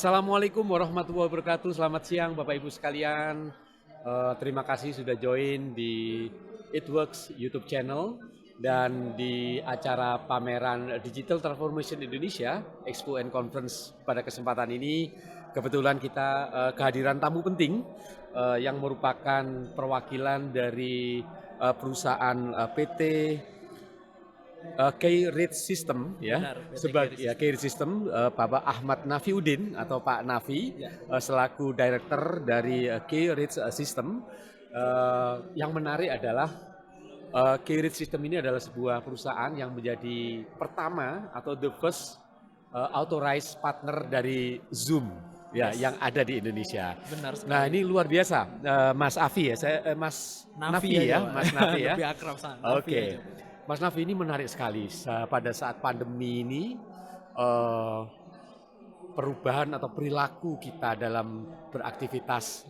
Assalamualaikum warahmatullahi wabarakatuh. Selamat siang Bapak Ibu sekalian. Terima kasih sudah join di It Works YouTube channel dan di acara pameran Digital Transformation Indonesia Expo and Conference. Pada kesempatan ini kebetulan kita kehadiran tamu penting yang merupakan perwakilan dari perusahaan PT K-Rate System ya. Benar, PT Sebagai K-Rate K-Rate System, Bapak Ahmad Nafiuddin atau Pak Nafi Ya. selaku director dari K-Rate System. Yang menarik adalah K-Rate System ini adalah sebuah perusahaan yang menjadi pertama atau the first authorized partner dari Zoom ya, yang ada di Indonesia. Benar sekali. Nah, ini luar biasa, Mas Afi ya, Mas Nafi ya, Mas Nafi ya. Lebih akrab sana. Oke. Mas Nafi, ini menarik sekali pada saat pandemi ini, perubahan atau perilaku kita dalam beraktivitas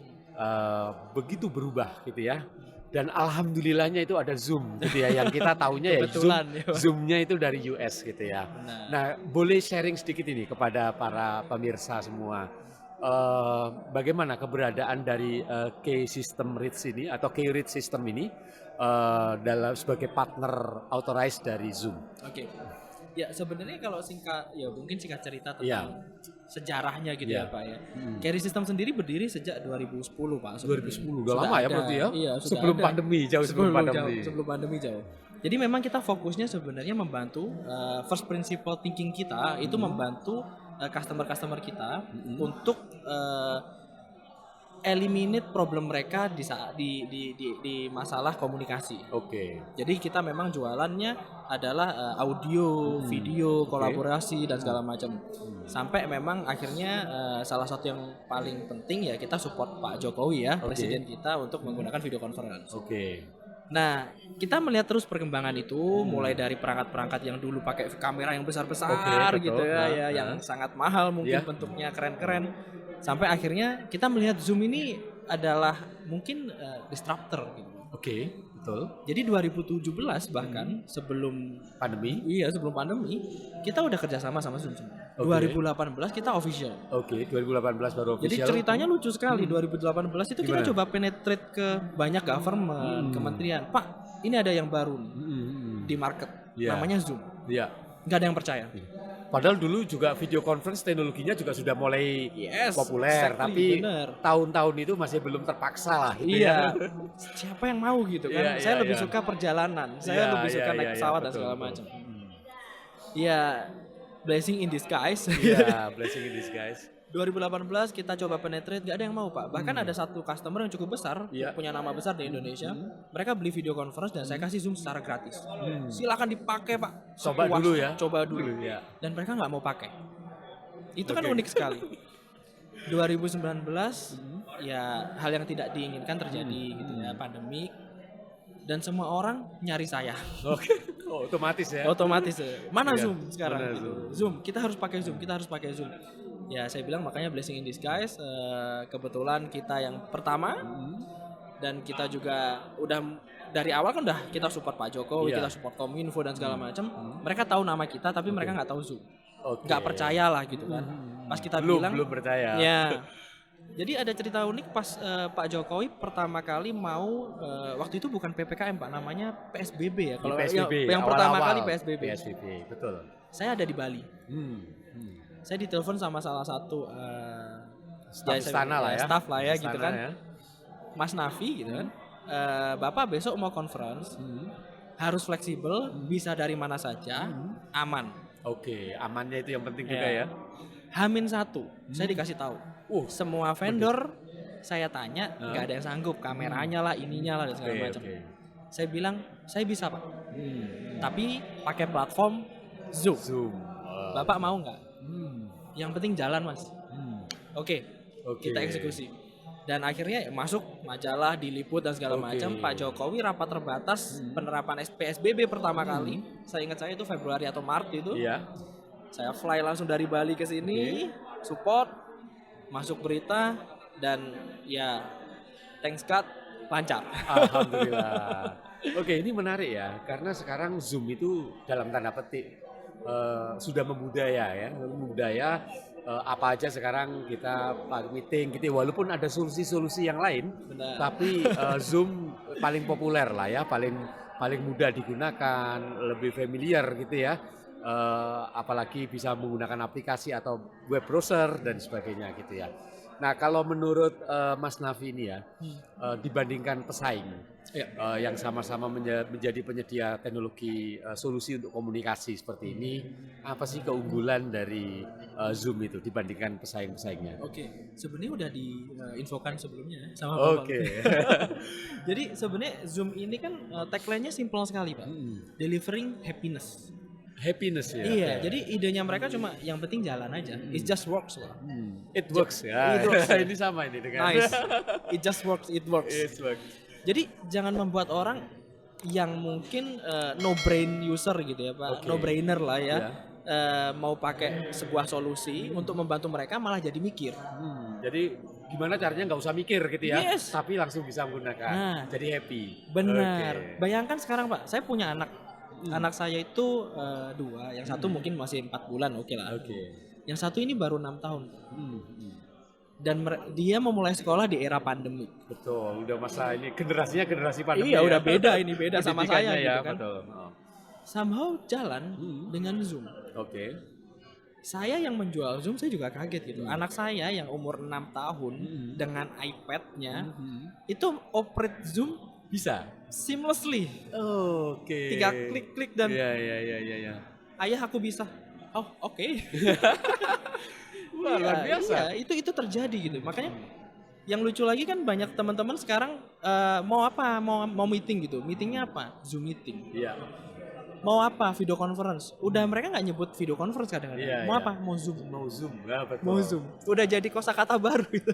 begitu berubah gitu ya. Dan alhamdulillahnya itu ada Zoom gitu ya, yang kita taunya ya Zoom-nya itu dari US gitu ya. Nah, boleh sharing sedikit ini kepada para pemirsa semua. Bagaimana keberadaan dari K-System REITs ini atau K-Rate System ini dalam sebagai partner authorized dari Zoom. Oke. Ya sebenarnya kalau mungkin singkat cerita tentang sejarahnya gitu ya Pak ya. K-Rate System sendiri berdiri sejak 2010 Pak. 2010 udah lama ya berarti ya? Iya, sebelum pandemi, jauh sebelum pandemi. Sebelum pandemi jauh. Jadi memang kita fokusnya sebenarnya membantu first principle thinking kita itu membantu customer kita untuk eliminate problem mereka di masalah komunikasi. Oke. Jadi kita memang jualannya adalah audio, video, kolaborasi dan segala macam. Sampai memang akhirnya salah satu yang paling penting ya kita support Pak Jokowi ya, presiden kita untuk menggunakan video conference. Oke. Nah, kita melihat terus perkembangan itu mulai dari perangkat-perangkat yang dulu pakai kamera yang besar-besar gitu ya, yang sangat mahal mungkin bentuknya keren-keren. Sampai akhirnya kita melihat Zoom ini adalah mungkin disruptor gitu. Oke, betul. Jadi 2017 bahkan sebelum pandemi, kita udah kerjasama sama Zoom. 2018 kita official. Oke, 2018 baru official. Jadi ceritanya lucu sekali. 2018 itu kita coba penetrate ke banyak government, kementerian. Pak, ini ada yang baru nih di market, namanya Zoom. Iya. Nggak ada yang percaya. Padahal dulu juga video conference teknologinya juga sudah mulai populer, tapi tahun-tahun itu masih belum terpaksa lah. Gitu ya. Siapa yang mau gitu kan? Saya lebih suka perjalanan, saya lebih suka naik pesawat dan segala macam. Ya, blessing in disguise. Iya, blessing in disguise. 2018 kita coba penetrate, gak ada yang mau Pak. Bahkan ada satu customer yang cukup besar, punya nama besar di Indonesia. Mereka beli video conference dan saya kasih Zoom secara gratis. Silakan dipakai Pak. Coba dulu ya. Dan mereka nggak mau pakai. Itu kan unik sekali. 2019 ya hal yang tidak diinginkan terjadi gitu ya, pandemi. Dan semua orang nyari saya. Otomatis ya. Otomatis. Mana Zoom sekarang? Zoom. Kita harus pakai Zoom. Ya saya bilang makanya blessing in disguise. Kebetulan kita yang pertama dan kita juga udah dari awal kan udah kita support Pak Jokowi, kita support Kominfo dan segala macam. Mereka tahu nama kita tapi mereka nggak tahu Zoom. Nggak percaya lah gitu kan. Pas kita bilang belum percaya. Ya. Jadi ada cerita unik pas Pak Jokowi pertama kali mau waktu itu bukan PPKM Pak, namanya PSBB ya. Kalau yang pertama kali PSBB. Betul. Saya ada di Bali. Saya ditelepon sama salah satu staff lah ya gitu kan. Ya. Mas Nafi gitu kan. Bapak besok mau conference. Harus fleksibel, bisa dari mana saja, aman. Oke, amannya itu yang penting juga ya. H-1 saya dikasih tahu. Semua vendor saya tanya nggak ada yang sanggup, kameranya lah, ininya lah dan segala macam. Saya bilang saya bisa Pak, tapi pakai platform Zoom. Bapak mau nggak? Yang penting jalan Mas. Oke. Kita eksekusi. Dan akhirnya masuk majalah, diliput dan segala macam. Pak Jokowi rapat terbatas penerapan PSBB pertama kali. Saya ingat itu Februari atau Maret itu. Saya fly langsung dari Bali ke sini, support, masuk berita dan ya thanks God lancar. Alhamdulillah. Oke, ini menarik ya karena sekarang Zoom itu dalam tanda petik sudah membudaya apa aja sekarang kita meeting gitu, walaupun ada solusi-solusi yang lain. Benar. Tapi Zoom paling populer lah ya, paling mudah digunakan, lebih familiar gitu ya. Apalagi bisa menggunakan aplikasi atau web browser dan sebagainya gitu ya. Nah, kalau menurut Mas Nafi ini ya, dibandingkan pesaing yang sama-sama menjadi penyedia teknologi solusi untuk komunikasi seperti ini, apa sih keunggulan dari Zoom itu dibandingkan pesaing-pesaingnya? Oke, sebenarnya udah diinfokan sebelumnya sama Bapak. Oke. Jadi sebenarnya Zoom ini kan tagline-nya simpel sekali, Pak. Delivering happiness. Happiness ya. Iya, jadi idenya mereka cuma yang penting jalan aja. It just works, Pak. It works ya. It works, ya. Ini sama ini dengan. Nice. It just works, it works. It works. Jadi jangan membuat orang yang mungkin no brain user gitu ya, Pak. Okay. No brainer lah ya. Mau pakai sebuah solusi untuk membantu mereka malah jadi mikir. Jadi gimana caranya nggak usah mikir gitu ya, Yes. tapi langsung bisa menggunakan. Nah, jadi happy. Benar. Oke. Bayangkan sekarang, Pak, saya punya anak. Anak saya itu 2, yang satu mungkin masih 4 bulan, oke lah. Oke. Yang satu ini baru 6 tahun. Dan dia memulai sekolah di era pandemi. Betul, udah masa ini generasi pandemi. Iya, ya. udah beda ini, beda sama saya Pendidikannya gitu ya, kan. betul. Somehow jalan dengan Zoom. Oke. Saya yang menjual Zoom saya juga kaget gitu. Anak saya yang umur 6 tahun dengan iPad-nya itu operate Zoom Bisa. seamlessly. Oke. 3 klik dan Iya. ayah aku bisa. Oh, oke. Wah, luar biasa. Iya, itu terjadi gitu. Makanya yang lucu lagi kan banyak teman-teman sekarang mau apa? Mau meeting gitu. Meetingnya apa? Zoom meeting. Iya. Mau apa? Video conference. Udah mereka nggak nyebut video conference kadang-kadang. Iya, Mau iya. apa? Mau Zoom. Mau Zoom, ya, betul. Mau Zoom. Udah jadi kosakata baru gitu.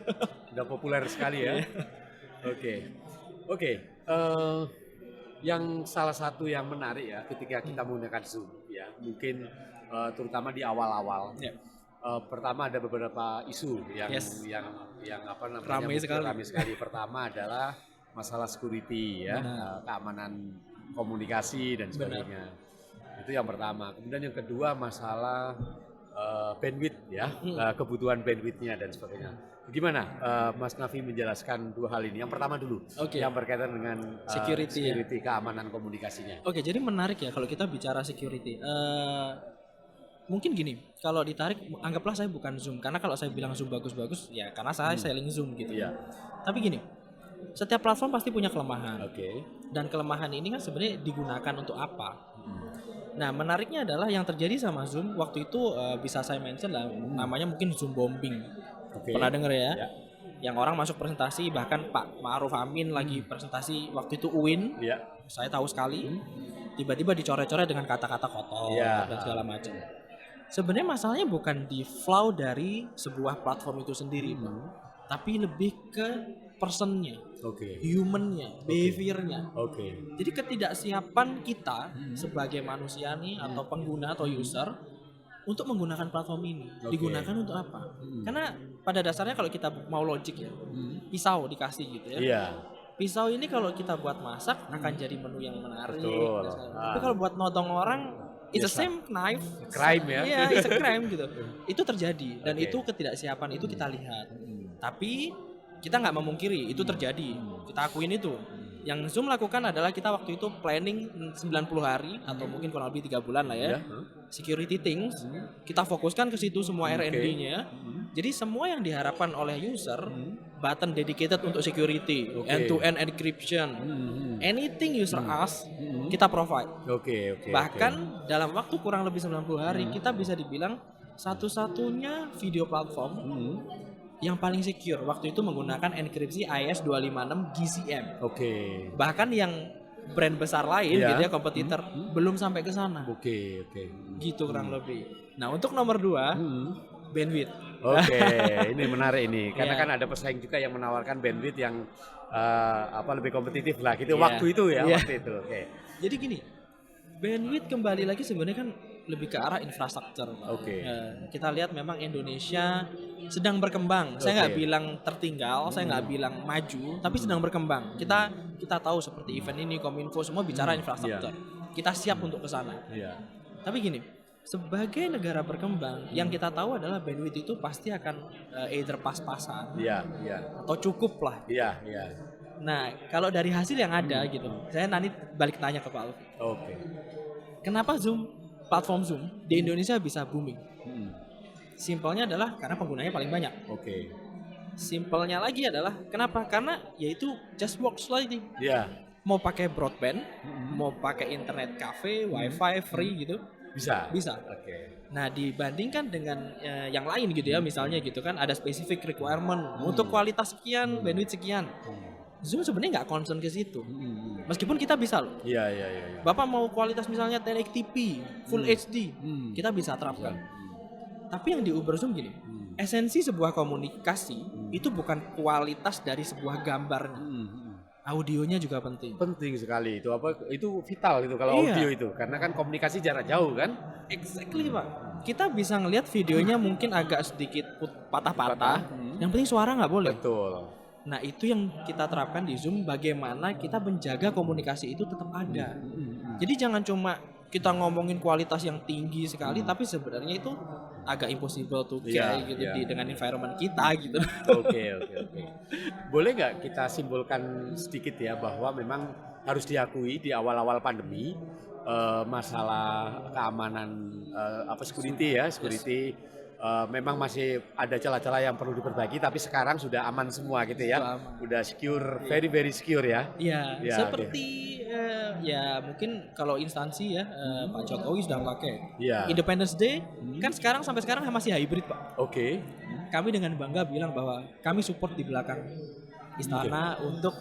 Udah populer sekali ya. Oke. Yang salah satu yang menarik ya ketika kita menggunakan Zoom ya, mungkin terutama di awal-awal. Ya. Pertama ada beberapa isu yang Yes. yang apa namanya Ramai sekali. ramai sekali. Pertama adalah masalah security ya, keamanan komunikasi dan sebagainya. Itu yang pertama. Kemudian yang kedua masalah bandwidth ya, kebutuhan bandwidthnya dan sebagainya. Gimana Mas Nafi menjelaskan dua hal ini? Yang pertama dulu, Oke. yang berkaitan dengan Security, keamanan komunikasinya. Oke, jadi menarik ya kalau kita bicara security. Mungkin gini, kalau ditarik, anggaplah saya bukan Zoom. Karena kalau saya bilang Zoom bagus-bagus, ya karena saya selling Zoom gitu. Iya. Tapi gini, setiap platform pasti punya kelemahan. Oke. Dan kelemahan ini kan sebenarnya digunakan untuk apa? Nah, menariknya adalah yang terjadi sama Zoom waktu itu bisa saya mention lah, namanya mungkin Zoom bombing. Oke. Pernah denger ya? Ya. Yang orang masuk presentasi, bahkan Pak Ma'ruf Amin lagi presentasi waktu itu UIN, Iya. saya tahu sekali, tiba-tiba dicoret-coret dengan kata-kata kotor Iya. dan segala macam. Sebenarnya masalahnya bukan di flaw dari sebuah platform itu sendiri, Pak. Tapi lebih ke personnya, Oke. humannya, behaviornya. Oke. Jadi ketidaksiapan kita sebagai manusia nih atau pengguna atau user untuk menggunakan platform ini. Oke. Digunakan untuk apa? Karena pada dasarnya kalau kita mau logik ya, pisau dikasih gitu ya. Iya. Pisau ini kalau kita buat masak akan jadi menu yang menarik. Betul. dan segala macam. Tapi kalau buat nodong orang, it's the same knife. Crime ya. Iya, it's a crime gitu. Itu terjadi dan Oke. itu ketidaksiapan itu kita lihat. Tapi kita nggak memungkiri itu terjadi. Kita akuin itu. Yang Zoom lakukan adalah kita waktu itu planning 90 hari atau mungkin kurang lebih 3 bulan lah ya. Iya. Security things. Kita fokuskan ke situ semua R&D-nya. Jadi semua yang diharapkan oleh user, button dedicated untuk security, Oke. end-to-end encryption, anything user ask, kita provide. Oke. Bahkan dalam waktu kurang lebih 90 hari, kita bisa dibilang satu-satunya video platform yang paling secure waktu itu menggunakan enkripsi IS256 GCM. Oke. Bahkan yang brand besar lain Iya. gitu ya, kompetitor belum sampai ke sana. Oke. Gitu kurang lebih. Nah, untuk nomor 2, bandwidth. Oke, ini menarik ini. Karena Iya. kan ada pesaing juga yang menawarkan bandwidth yang lebih kompetitif lah gitu. Iya. Waktu itu ya, Iya. waktu itu. Oke. Jadi gini, bandwidth kembali lagi sebenarnya kan lebih ke arah infrastruktur. Pak. Oke. Kita lihat memang Indonesia sedang berkembang. Saya nggak Oke. bilang tertinggal, saya nggak bilang maju, tapi sedang berkembang. Kita tahu seperti event ini, Kominfo semua bicara infrastruktur. Kita siap untuk ke sana. Iya. Tapi gini, sebagai negara berkembang, yang kita tahu adalah bandwidth itu pasti akan either pas-pasan Iya, iya. atau cukup lah. Iya, iya. Nah, kalau dari hasil yang ada gitu, saya nanti balik tanya ke Pak Alfi. Oke. Kenapa platform Zoom di Indonesia bisa booming? Hmm. Simpelnya adalah karena penggunanya paling banyak. Oke. Simpelnya lagi adalah kenapa? Karena yaitu just works lagi. Iya. Mau pakai broadband, mau pakai internet cafe, wifi free gitu, Bisa. bisa. Oke. Nah, dibandingkan dengan yang lain gitu ya, misalnya gitu kan ada specific requirement untuk kualitas sekian, bandwidth sekian. Zoom sebenarnya nggak concern ke situ. Meskipun kita bisa loh. Iya, iya, iya. Bapak mau kualitas misalnya 1080p, Full HD, kita bisa terapkan. Tapi yang di Uber Zoom gini, esensi sebuah komunikasi itu bukan kualitas dari sebuah gambarnya. Audionya juga penting. Penting sekali itu itu vital itu kalau Iya. audio itu karena kan komunikasi jarak jauh kan. Exactly Pak. Kita bisa ngelihat videonya mungkin agak sedikit patah-patah. Yang penting suara nggak boleh. Betul. Nah itu yang kita terapkan di Zoom. Bagaimana kita menjaga komunikasi itu tetap ada. Jadi jangan cuma kita ngomongin kualitas yang tinggi sekali, tapi sebenarnya itu agak impossible to Iya, gitu iya. dengan environment kita gitu. Oke. Boleh nggak kita simpulkan sedikit ya bahwa memang harus diakui di awal-awal pandemi masalah keamanan security memang masih ada celah-celah yang perlu diperbaiki, tapi sekarang sudah aman semua gitu ya. Sudah aman. Udah secure, very very secure ya. Iya, Ya, seperti ya mungkin kalau instansi ya Pak Jokowi sudah pakai Iya. Independence Day kan sekarang sampai sekarang masih hybrid Pak. Oke. Kami dengan bangga bilang bahwa kami support di belakang istana untuk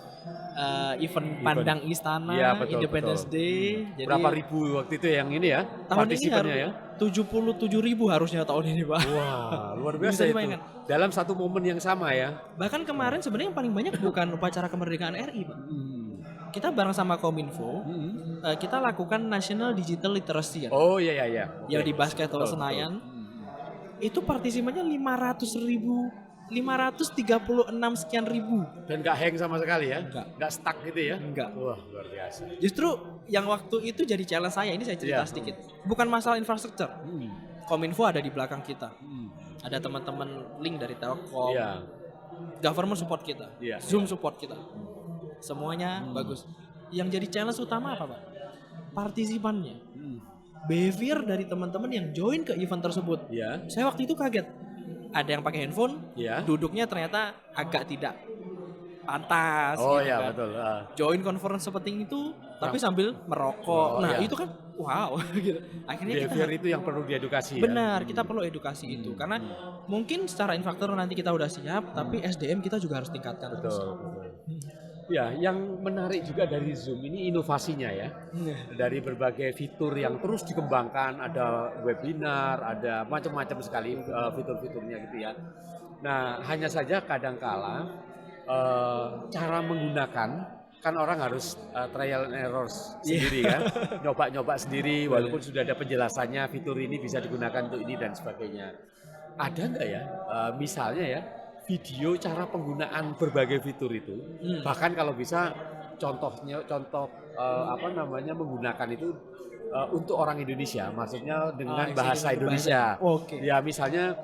event pandang istana Iya, betul, Independence betul. Day. Jadi Berapa ribu waktu itu yang ini ya? tahun ini partisipannya ya? 77.000 harusnya tahun ini Pak. Wah, luar Bisa biasa itu. dibayangkan. Dalam satu momen yang sama ya. Bahkan kemarin sebenarnya yang paling banyak bukan upacara kemerdekaan RI Pak. Kita bareng sama Kominfo, kita lakukan National Digital Literacy ya. Oh iya. Yang di Oke. Basket Hall Betul, Senayan. betul. Itu partisipannya 536 sekian ribu. Dan nggak hang sama sekali ya? Enggak. Nggak stuck gitu ya? Enggak. Wah, luar biasa. Justru yang waktu itu jadi challenge saya, ini saya cerita Iya. sedikit. Bukan masalah infrastruktur. Kominfo ada di belakang kita. Ada teman-teman link dari Telkom. Iya. Government support kita. Iya. Zoom support kita. Semuanya bagus. Yang jadi challenge utama apa, Pak? Partisipannya. Behavior dari teman-teman yang join ke event tersebut. Iya. Saya waktu itu kaget. Ada yang pakai handphone, Iya. duduknya ternyata agak tidak pantas. Oh gitu iya, kan. betul. Join conference seperti itu, tapi sambil merokok. Oh, Nah iya. itu kan, wow. Gitu. Akhirnya Behavior kita itu yang perlu diedukasi ya. benar, kita perlu edukasi itu karena mungkin secara infrastruktur nanti kita udah siap, tapi SDM kita juga harus tingkatkan. Betul. Ya, yang menarik juga dari Zoom ini inovasinya ya. Dari berbagai fitur yang terus dikembangkan, ada webinar, ada macam-macam sekali fitur-fiturnya gitu ya. Nah, hanya saja kadangkala cara menggunakan kan orang harus trial and error sendiri kan, nyoba-nyoba sendiri walaupun sudah ada penjelasannya fitur ini bisa digunakan untuk ini dan sebagainya. Ada nggak ya, misalnya ya, video cara penggunaan berbagai fitur itu, bahkan kalau bisa contoh menggunakan itu untuk orang Indonesia, maksudnya dengan bahasa Indonesia. Oke. Ya misalnya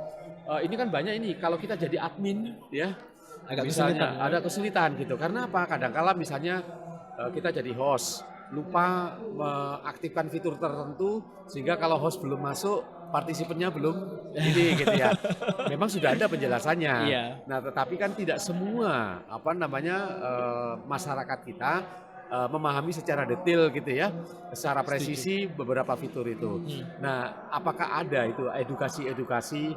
ini kan banyak ini kalau kita jadi admin ya Agak misalnya kesulitan. ada kesulitan gitu. Karena apa? Kadangkala misalnya kita jadi host lupa mengaktifkan fitur tertentu sehingga kalau host belum masuk partisipannya belum ini gitu ya. Memang sudah ada penjelasannya. Iya. Nah, tetapi kan tidak semua masyarakat kita memahami secara detail gitu ya, secara presisi beberapa fitur itu. Nah, apakah ada itu edukasi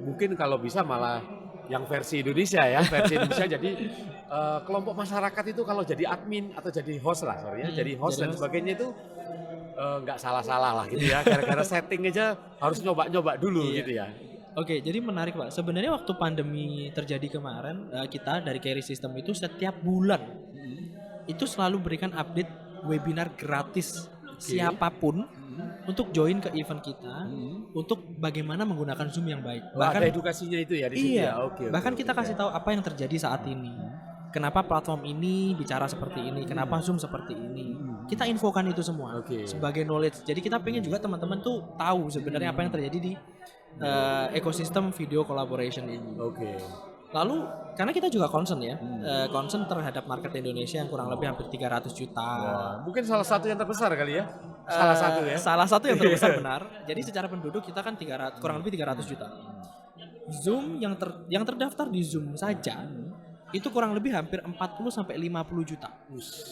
mungkin kalau bisa malah yang versi Indonesia ya, versi Indonesia jadi kelompok masyarakat itu kalau jadi admin atau jadi host lah, jadi host dan sebagainya itu nggak salah-salah lah gitu ya, gara-gara setting aja harus nyoba-nyoba dulu gitu ya. Oke, jadi menarik Pak. Sebenarnya waktu pandemi terjadi kemarin, kita dari Carry System itu setiap bulan itu selalu berikan update webinar gratis siapapun untuk join ke event kita untuk bagaimana menggunakan Zoom yang baik. Bahkan ada edukasinya itu ya di sini iya, ya. Oke, bahkan oke, kita oke. kasih tahu apa yang terjadi saat ini. kenapa platform ini bicara seperti ini, kenapa Zoom seperti ini. Kita infokan itu semua sebagai knowledge. Jadi kita pengen juga teman-teman tuh tahu sebenarnya apa yang terjadi di ekosistem video collaboration ini. Lalu karena kita juga concern ya, concern terhadap market Indonesia yang kurang lebih hampir 300 juta. Mungkin salah satu yang terbesar kali ya. Salah satu ya. Salah satu yang terbesar benar. Jadi secara penduduk kita kan kurang lebih 300 juta. Zoom yang terdaftar di Zoom saja itu kurang lebih hampir 40 sampai 50 juta.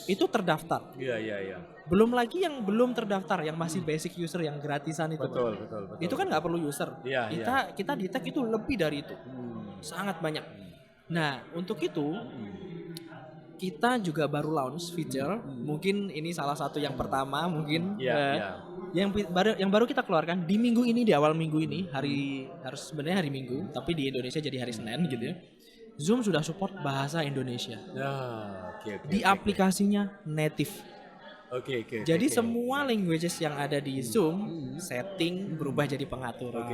Itu terdaftar. Iya. Belum lagi yang belum terdaftar, yang masih basic user yang gratisan itu. Betul. Itu kan nggak perlu user. Kita detect itu lebih dari itu. Sangat banyak. Nah, untuk itu kita juga baru launch feature. Mungkin ini salah satu yang pertama mungkin yang baru kita keluarkan di minggu ini, di awal minggu ini, harus sebenarnya hari Minggu, tapi di Indonesia jadi hari Senin gitu ya. Zoom sudah support bahasa Indonesia. Di aplikasinya native. Jadi semua languages yang ada di Zoom setting berubah jadi pengaturan,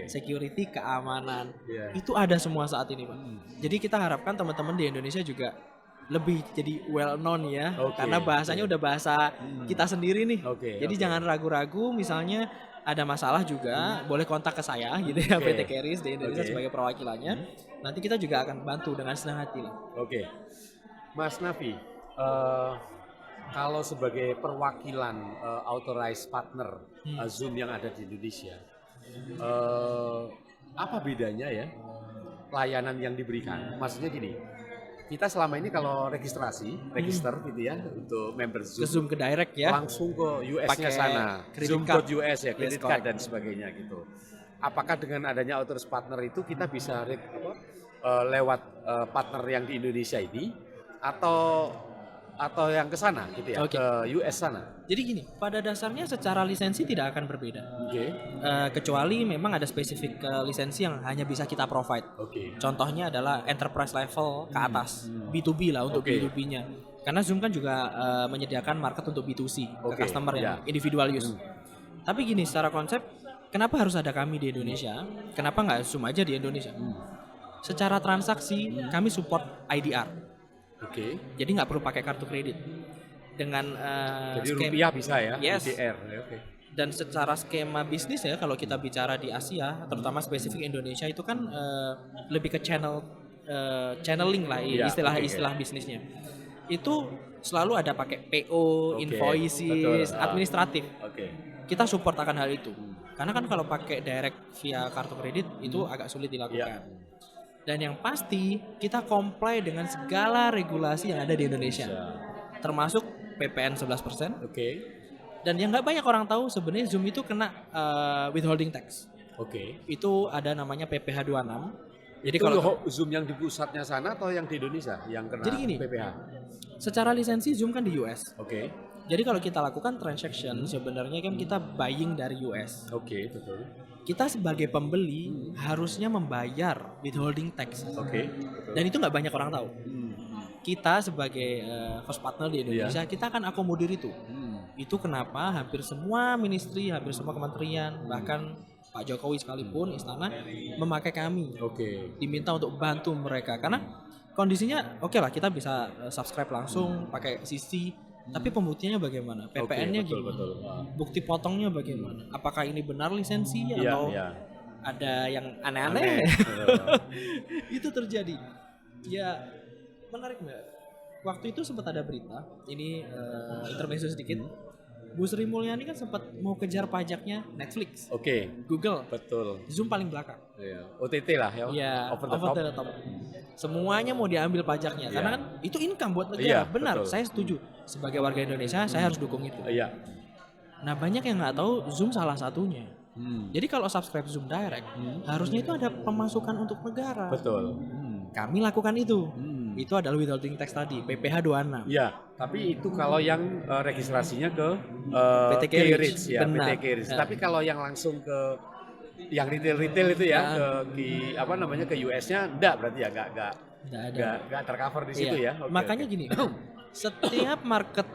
security, keamanan, itu ada semua saat ini, Pak. Jadi kita harapkan teman-teman di Indonesia juga lebih jadi well known ya, karena bahasanya udah bahasa kita sendiri nih. Jadi jangan ragu-ragu, misalnya ada masalah juga boleh kontak ke saya gitu ya, PT Keris di Indonesia sebagai perwakilannya. Nanti kita juga akan bantu dengan senang hati lah. Mas Nafi, kalau sebagai perwakilan authorized partner Zoom yang ada di Indonesia, apa bedanya ya layanan yang diberikan? Maksudnya gini, kita selama ini kalau register gitu ya untuk member Zoom, ke Zoom ke direct ya, langsung ke US-nya sana, Zoom.us ya, credit card dan sebagainya gitu. Apakah dengan adanya authorized partner itu kita bisa lewat partner yang di Indonesia ini atau yang ke sana gitu ya, ke US sana? Jadi gini, pada dasarnya secara lisensi tidak akan berbeda. Kecuali memang ada spesifik lisensi yang hanya bisa kita provide. Contohnya adalah enterprise level ke atas, B2B lah untuk B2B-nya. Karena Zoom kan juga menyediakan market untuk B2C, ke customer yang individual use. Tapi gini, secara konsep, kenapa harus ada kami di Indonesia? Kenapa nggak Zoom aja di Indonesia? Secara transaksi, kami support IDR. Jadi nggak perlu pakai kartu kredit. Dengan jadi rupiah bisa ya, IDR. Dan secara skema bisnis ya, kalau kita bicara di Asia, terutama spesifik Indonesia itu kan lebih ke channeling lah istilah bisnisnya. Itu selalu ada pakai PO, invoices, administratif. Kita support akan hal itu. Karena kan kalau pakai direct via kartu kredit itu agak sulit dilakukan. Dan yang pasti kita comply dengan segala regulasi yang ada di Indonesia, termasuk PPN 11%. Dan yang nggak banyak orang tahu sebenarnya Zoom itu kena withholding tax. Itu ada namanya PPh 26. Jadi kalau Zoom yang di pusatnya sana atau yang di Indonesia yang kena PPh? Secara lisensi Zoom kan di US. Jadi kalau kita lakukan transaction sebenarnya kan kita buying dari US. Betul. Kita sebagai pembeli harusnya membayar withholding tax. Dan itu nggak banyak orang tahu. Kita sebagai host partner di Indonesia, kita akan akomodir itu. Itu kenapa hampir semua ministry, hampir semua kementerian, bahkan Pak Jokowi sekalipun istana memakai kami. Diminta untuk bantu mereka karena kondisinya lah, kita bisa subscribe langsung pakai CC. Tapi pembuktiannya bagaimana? PPN-nya gimana? Bukti potongnya bagaimana? Apakah ini benar lisensi atau ada yang aneh-aneh? Itu terjadi. Ya menarik Mbak. Waktu itu sempat ada berita, ini intermezzo sedikit. Bu Sri Mulyani kan sempat mau kejar pajaknya Netflix, Google, Zoom paling belakang. OTT lah ya, over the top. Semuanya mau diambil pajaknya, karena kan itu income buat negara. Benar, saya setuju. Sebagai warga Indonesia, saya harus dukung itu. Nah banyak yang nggak tahu Zoom salah satunya. Jadi kalau subscribe Zoom Direct, harusnya itu ada pemasukan untuk negara. Kami lakukan itu. Itu adalah withholding tax tadi, PPh 26. Tapi itu kalau yang registrasinya ke PT Keris ya, PT Keris. Tapi kalau yang langsung ke yang retail itu ya, ke US-nya enggak, berarti ya enggak tercover di situ ya. Makanya gini, setiap market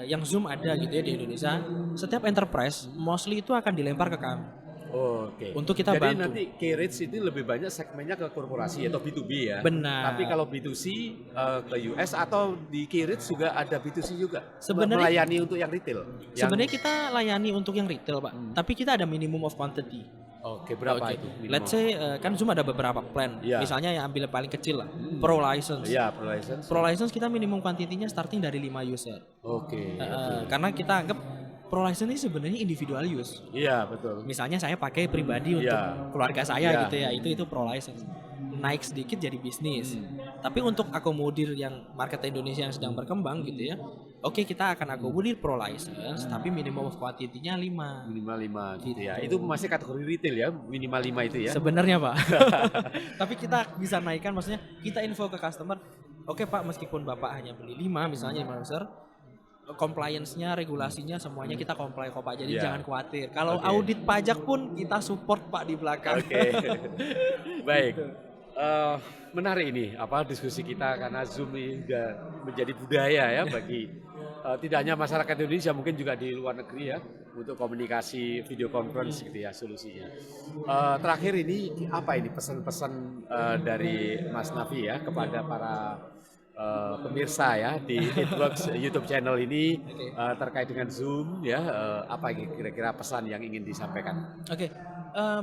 yang Zoom ada gitu ya di Indonesia, setiap enterprise mostly itu akan dilempar ke kami. Oke. Untuk kita Jadi bantu. nanti K-Rich itu lebih banyak segmennya ke korporasi atau B2B ya. Benar. Tapi kalau B2C ke US atau di K-Rich juga ada B2C juga. Sebenarnya melayani untuk yang retail. Sebenarnya kita layani untuk yang retail, Pak. Tapi kita ada minimum of quantity. Oke, berapa itu? Let's say kan Zoom ada beberapa plan. Ya. Misalnya yang ambil yang paling kecil lah, Pro License. Iya, Pro License. Pro License kita minimum quantity-nya starting dari 5 user. Oke. Karena kita anggap Pro License ini sebenarnya individual use. Iya, betul. Misalnya saya pakai pribadi untuk keluarga saya Iya. gitu ya, itu Pro License. Naik sedikit jadi bisnis. Tapi untuk akomodir yang market Indonesia yang sedang berkembang gitu ya, oke kita akan akomodir Pro License, tapi minimum of quantity-nya 5. Minimal 5 gitu ya. Itu masih kategori retail ya, minimal 5 itu ya. Sebenarnya, Pak. Tapi kita bisa naikkan, maksudnya kita info ke customer, oke Pak, meskipun Bapak hanya beli 5 misalnya 5 user, compliance-nya, regulasinya semuanya kita comply kok Pak. Jadi jangan khawatir. Kalau audit pajak pun kita support Pak di belakang. Oke. Baik. Menarik ini diskusi kita karena Zoom ini sudah menjadi budaya ya bagi tidak hanya masyarakat Indonesia, mungkin juga di luar negeri ya, untuk komunikasi video conference gitu ya solusinya. Terakhir ini apa ini pesan-pesan dari Mas Nafi ya kepada para pemirsa ya di It-Works YouTube channel ini terkait dengan Zoom ya, apa kira-kira pesan yang ingin disampaikan? Oke.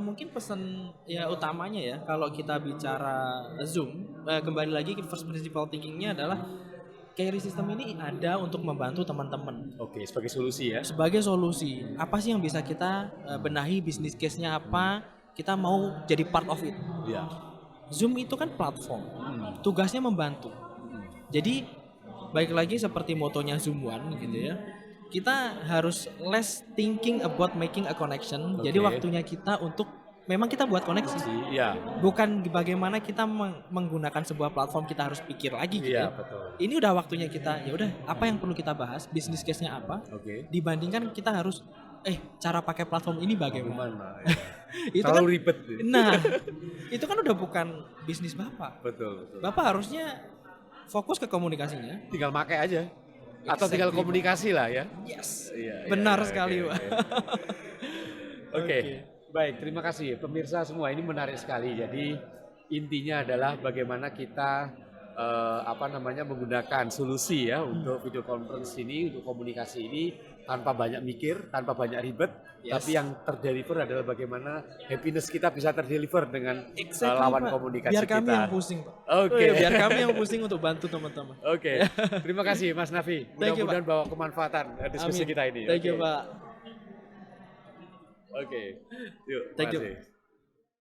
Mungkin pesan ya utamanya ya kalau kita bicara Zoom, kembali lagi ke first principle thinking-nya adalah carry system ini ada untuk membantu teman-teman. Oke, sebagai solusi ya. Sebagai solusi, apa sih yang bisa kita benahi, bisnis case-nya apa, kita mau jadi part of it. Iya. Zoom itu kan platform, tugasnya membantu. Jadi baik lagi seperti motonya Zoom One gitu ya. Kita harus less thinking about making a connection. Jadi waktunya kita untuk memang kita buat koneksi. Iya. Bukan bagaimana kita menggunakan sebuah platform kita harus pikir lagi gitu. Iya, betul. Ini udah waktunya kita, ya udah apa yang perlu kita bahas, business case-nya apa? Dibandingkan kita harus cara pakai platform ini bagaimana? Itu terlalu kan, ribet. Nah, itu kan udah bukan bisnis Bapak. Betul. Bapak harusnya fokus ke komunikasinya. Tinggal pakai aja. Atau tinggal komunikasi lah ya. Yes. Iya, benar sekali, Pak. Oke. Baik, terima kasih pemirsa semua, ini menarik sekali. Jadi intinya adalah bagaimana kita menggunakan solusi ya untuk video conference ini, untuk komunikasi ini tanpa banyak mikir, tanpa banyak ribet, tapi yang terdeliver adalah bagaimana happiness kita bisa terdeliver dengan lawan Pak. komunikasi biar kami kita. yang pusing, Pak. Oke. Biar kami yang pusing untuk bantu teman-teman. Oke. Terima kasih Mas Nafi. Mudah-mudahan bawa kemanfaatan diskusi kita ini. Thank you, Pak. Oke. Yuk, Thank you. makasih.